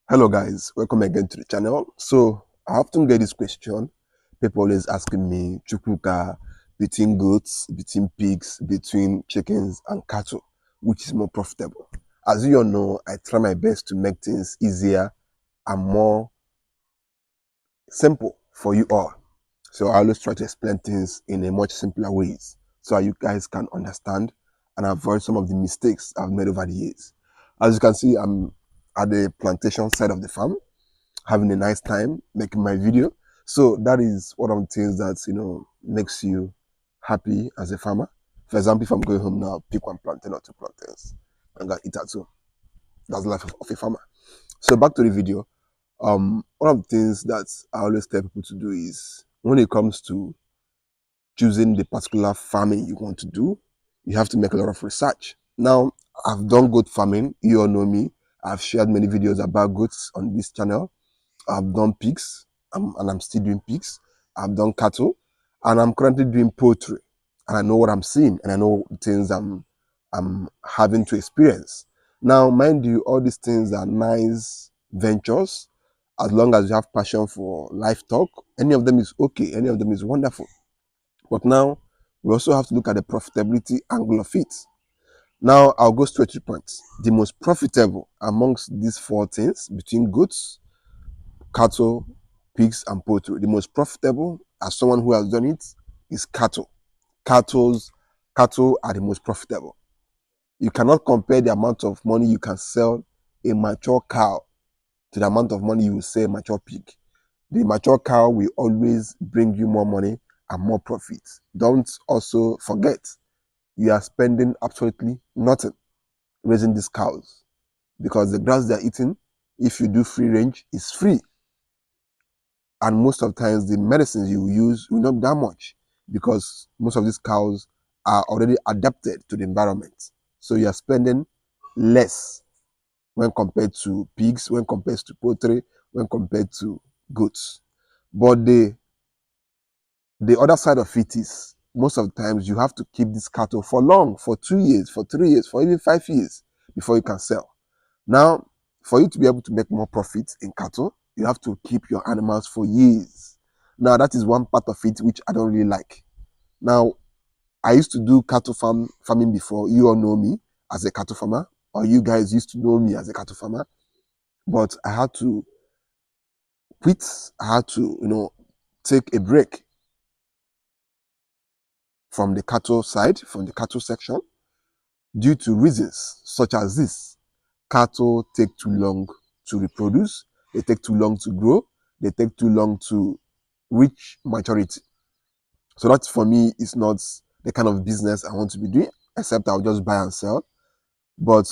Hello guys, welcome again to the channel. So I often get this question. People always asking me, Chukwuka, between goats, between pigs, between chickens and cattle, which is more profitable? As you all know, I try my best to make things easier and more simple for you all. So I always try to explain things in a much simpler ways so you guys can understand and avoid some of the mistakes I've made over the years. As you can see, I'm at the plantation side of the farm having a nice time making my video. So that is one of the things that makes you happy as a farmer. For example, if I'm going home now, pick one plantain or two plantains and go eat at home. That's the life of a farmer. So back to the video. One of the things that I always tell people to do is when it comes to choosing the particular farming you want to do, you have to make a lot of research. Now, I've done goat farming. You all know me. I've shared many videos about goats on this channel. I've done pigs, and I'm still doing pigs. I've done cattle, and I'm currently doing poultry. And I know what I'm seeing, and I know things I'm having to experience. Now, mind you, all these things are nice ventures, as long as you have passion for livestock. Any of them is okay. Any of them is wonderful. But now, we also have to look at the profitability angle of it. Now, I'll go straight to the point. The most profitable amongst these four things between goats, cattle, pigs, and poultry. The most profitable, as someone who has done it, is cattle. Cattle's cattle are the most profitable. You cannot compare the amount of money you can sell a mature cow to the amount of money you will sell a mature pig. The mature cow will always bring you more money and more profit. Don't also forget, you are spending absolutely nothing raising these cows because the grass they're eating, if you do free range, is free. And most of the times the medicines you use will not be that much because most of these cows are already adapted to the environment. So you are spending less when compared to pigs, when compared to poultry, when compared to goats. But the other side of it is most of the times you have to keep this cattle for long, for 2 years, for 3 years, for even 5 years before you can sell. Now, for you to be able to make more profit in cattle, you have to keep your animals for years. Now, that is one part of it which I don't really like. Now, I used to do cattle farming before. You all know me as a cattle farmer, or you guys used to know me as a cattle farmer. But I had to quit. I had to, take a break from the cattle side, from the cattle section, due to reasons such as this. Cattle take too long to reproduce, they take too long to grow, they take too long to reach maturity. So that for me is not the kind of business I want to be doing, except I'll just buy and sell. But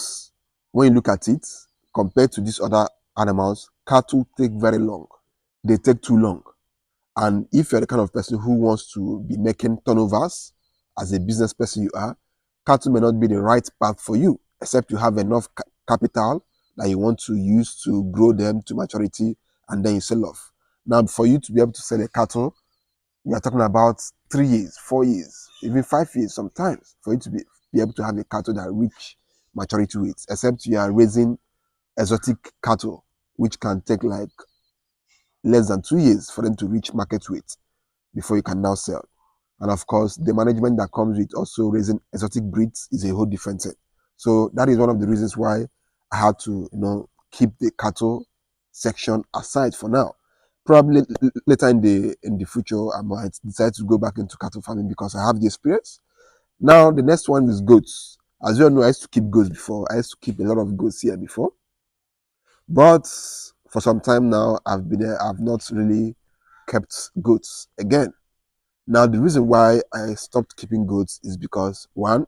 when you look at it, compared to these other animals, cattle take very long. They take too long. And if you're the kind of person who wants to be making turnovers as a business person you are, cattle may not be the right path for you, except you have enough capital that you want to use to grow them to maturity and then you sell off. Now, for you to be able to sell a cattle, we are talking about 3 years, 4 years, even 5 years sometimes for you to be able to have a cattle that reach maturity weights, except you are raising exotic cattle, which can take like less than 2 years for them to reach market weight before you can now sell. And of course, the management that comes with also raising exotic breeds is a whole different thing. So that is one of the reasons why I had to, keep the cattle section aside for now. Probably later in the future, I might decide to go back into cattle farming because I have the experience. Now the next one is goats. As you all know, I used to keep goats before. I used to keep a lot of goats here before, but for some time now, I've not really kept goats again. Now, the reason why I stopped keeping goats is because one,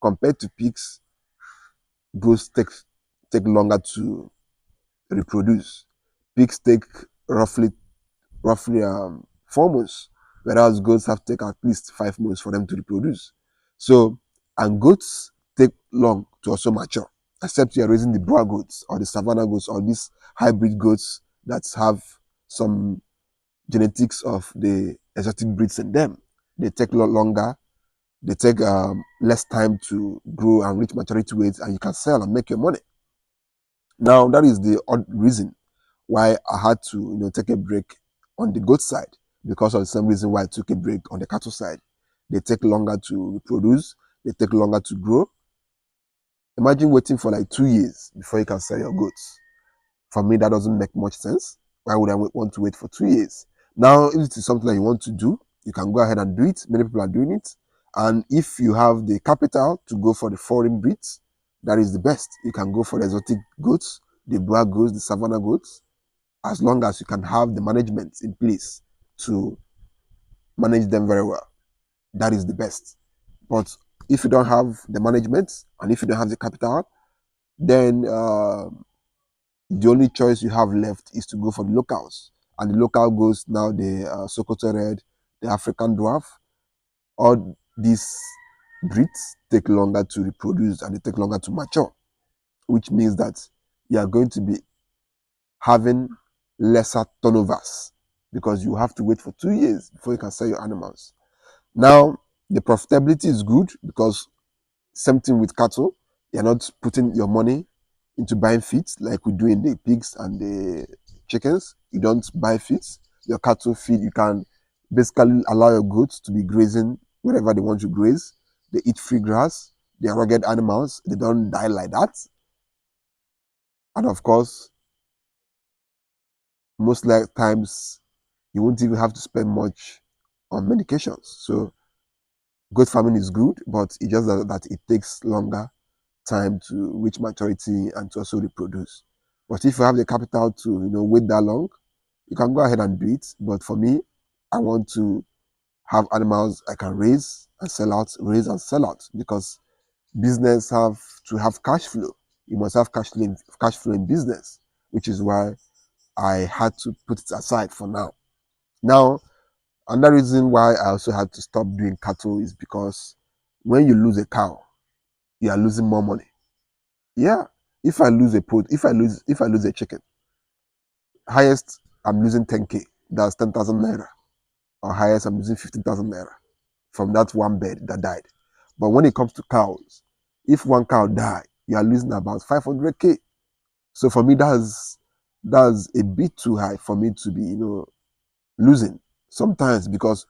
compared to pigs, goats take longer to reproduce. Pigs take roughly 4 months, whereas goats have to take at least 5 months for them to reproduce. So, and goats take long to also mature, except you are raising the brown goats or the savannah goats or these hybrid goats that have some genetics of the exotic breeds in them. They take a lot longer. They take less time to grow and reach maturity weights, and you can sell and make your money. Now that is the odd reason why I had to take a break on the goat side, because of the same reason why I took a break on the cattle side. They take longer to reproduce, they take longer to grow. Imagine waiting for like 2 years before you can sell your goats. For me, that doesn't make much sense. Why would I want to wait for 2 years? Now, if it is something that you want to do, you can go ahead and do it. Many people are doing it. And if you have the capital to go for the foreign breeds, that is the best. You can go for the exotic goats, the black goats, the savannah goats, as long as you can have the management in place to manage them very well. That is the best. But if you don't have the management and if you don't have the capital, then the only choice you have left is to go for the locals. And the local goes now the Sokoto Red, the African Dwarf. All these breeds take longer to reproduce and they take longer to mature, which means that you are going to be having lesser turnovers because you have to wait for 2 years before you can sell your animals. Now, the profitability is good because same thing with cattle. You're not putting your money into buying feed like we do in the pigs and the chickens. You don't buy feed. Your cattle feed, you can basically allow your goats to be grazing wherever they want to graze. They eat free grass. They are rugged animals. They don't die like that. And of course, most like times you won't even have to spend much on medications. So goat farming is good, but it's just that it takes longer time to reach maturity and to also reproduce. But if you have the capital to wait that long, you can go ahead and do it. But for me, I want to have animals I can raise and sell out, raise and sell out, because business have to have cash flow. You must have cash flow in business, which is why I had to put it aside for now. Now, another reason why I also had to stop doing cattle is because when you lose a cow, you are losing more money. Yeah, if I lose a pot, if I lose a chicken, highest I'm losing 10K. That's 10,000 naira. Or highest I'm losing 15,000 naira from that one bird that died. But when it comes to cows, if one cow die, you are losing about 500K. So for me, that's a bit too high for me to be losing sometimes, because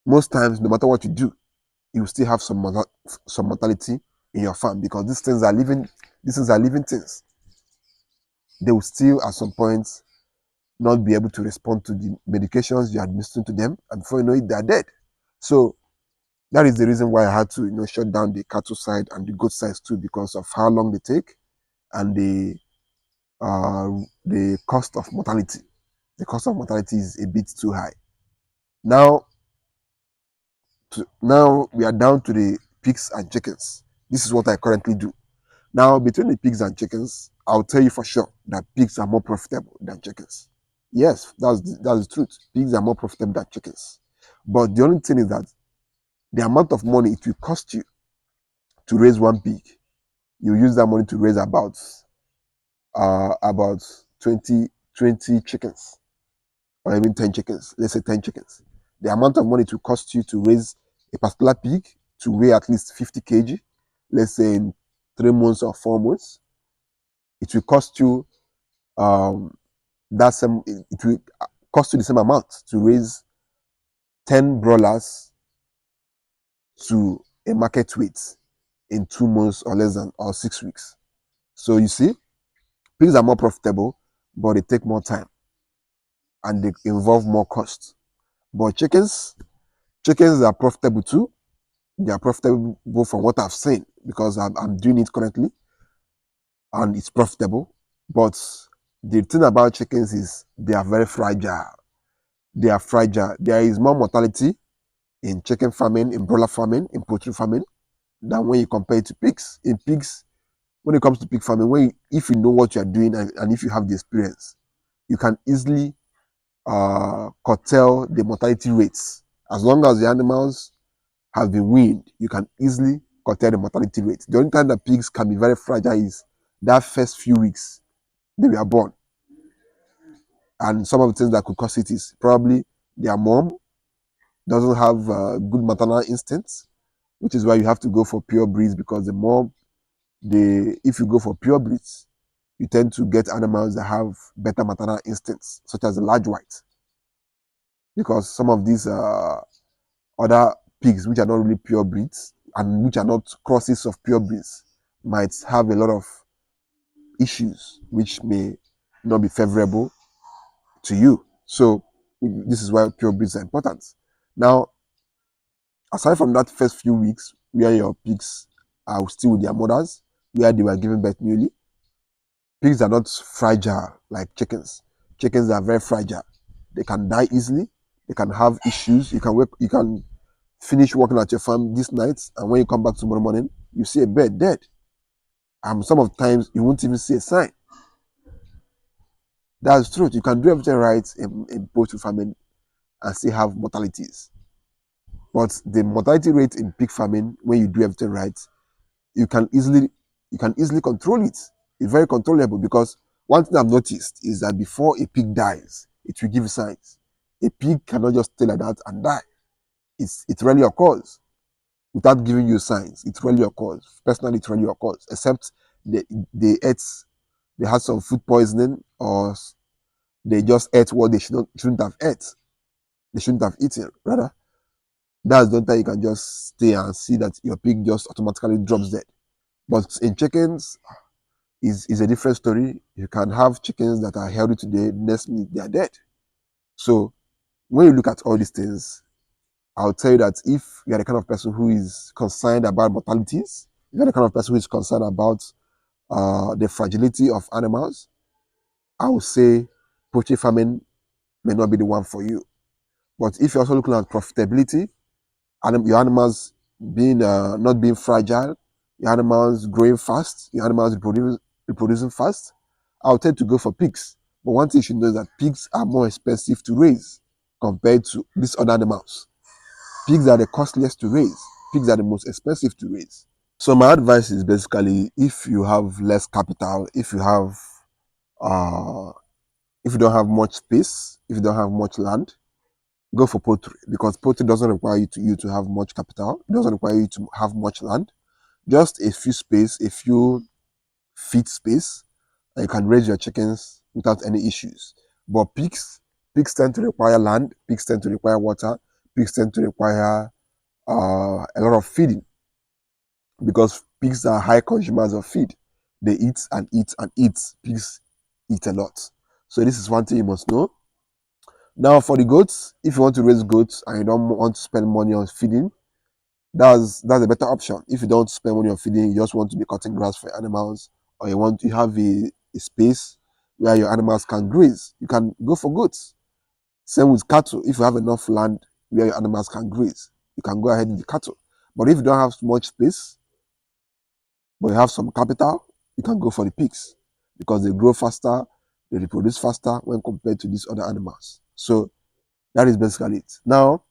most times, no matter what you do, you still have some mortality in your farm, because these things are living things. They will still at some point not be able to respond to the medications you're administering to them, and before you know it, they're dead. So that is the reason why I had to shut down the cattle side and the goat side too, because of how long they take and the cost of mortality. The cost of mortality is a bit too high. Now, now we are down to the pigs and chickens. This is what I currently do. Now, between the pigs and chickens, I'll tell you for sure that pigs are more profitable than chickens. Yes, that's the truth. Pigs are more profitable than chickens. But the only thing is that the amount of money it will cost you to raise one pig, you use that money to raise about 20 chickens, or even 10 chickens. Let's say 10 chickens. The amount of money it will cost you to raise a particular pig to weigh at least 50 kg, let's say in 3 months or 4 months, it will cost you it will cost you the same amount to raise 10 broilers to a market weight in 2 months or less than, or 6 weeks. So you see, pigs are more profitable, but they take more time and they involve more cost. But chickens are profitable too. They are profitable from what I've seen, because I'm doing it currently and it's profitable. But the thing about chickens is they are very fragile. They are fragile. There is more mortality in chicken farming, in broiler farming, in poultry farming than when you compare it to pigs. In pigs, when it comes to pig farming, if you know what you are doing and if you have the experience, you can easily curtail the mortality rates. As long as the animals have been weaned, you can easily curtail the mortality rate. The only time that pigs can be very fragile is that first few weeks they were born. And some of the things that could cause it is probably their mom doesn't have good maternal instincts, which is why you have to go for pure breeds, because the mom, if you go for pure breeds, you tend to get animals that have better maternal instincts, such as the large white, because some of these other pigs, which are not really pure breeds and which are not crosses of pure breeds, might have a lot of issues which may not be favorable to you. So this is why pure breeds are important. Now, aside from that first few weeks where your pigs are still with their mothers, where they were giving birth newly, pigs are not fragile like chickens. Chickens are very fragile. They can die easily. They can have issues. You can finish working at your farm this night, and when you come back tomorrow morning, you see a bird dead. Some of the times you won't even see a sign. That's true. You can do everything right in poultry farming and still have mortalities. But the mortality rate in pig farming, when you do everything right, you can easily control it. It's very controllable, because one thing I've noticed is that before a pig dies, it will give signs. A pig cannot just stay like that and die. It rarely occurs without giving you signs. It rarely occurs. Personally, it rarely occurs, except they they ate they had some food poisoning, or they just ate what they shouldn't have ate. They shouldn't have eaten. Rather, that's the time you can just stay and see that your pig just automatically drops dead. But in chickens, is a different story. You can have chickens that are healthy today, next minute they are dead. So when you look at all these things, I'll tell you that if you are the kind of person who is concerned about mortalities, if you're the kind of person who is concerned about the fragility of animals, I would say poultry farming may not be the one for you. But if you're also looking at profitability, your animals being not being fragile, your animals growing fast, your animals reproducing fast, I'll tend to go for pigs. But one thing you should know is that pigs are more expensive to raise compared to these other animals. Pigs are the costliest to raise. Pigs are the most expensive to raise. So my advice is basically, if you have less capital, uh, if you don't have much space, if you don't have much land, go for poultry, because poultry doesn't require you to have much capital. It doesn't require you to have much land. Just a few space, a few feet space, and you can raise your chickens without any issues. But pigs tend to require land. Pigs tend to require water. Pigs tend to require a lot of feeding, because pigs are high consumers of feed. They eat and eat and eat. Pigs eat a lot. So this is one thing you must know. Now for the goats, if you want to raise goats and you don't want to spend money on feeding, that's a better option. If you don't spend money on feeding, you just want to be cutting grass for animals, or you have a space where your animals can graze, you can go for goats. Same with cattle. If you have enough land where your animals can graze, you can go ahead with the cattle. But if you don't have much space, but you have some capital, you can go for the pigs, because they grow faster, they reproduce faster when compared to these other animals. So that is basically it. Now,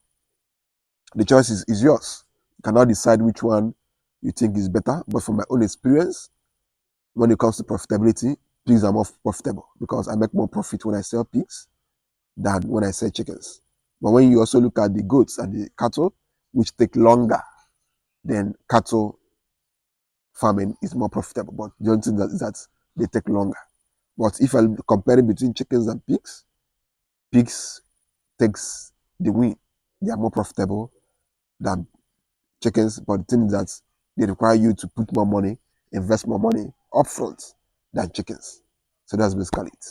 the choice is yours. You cannot decide which one you think is better. But from my own experience, when it comes to profitability, pigs are more profitable, because I make more profit when I sell pigs than when I sell chickens. But when you also look at the goats and the cattle, which take longer, then cattle farming is more profitable. But the only thing that is that they take longer. But if I'm comparing between chickens and pigs takes the win. They are more profitable than chickens, but the thing is that they require you to put more money, invest more money upfront than chickens. So that's basically it.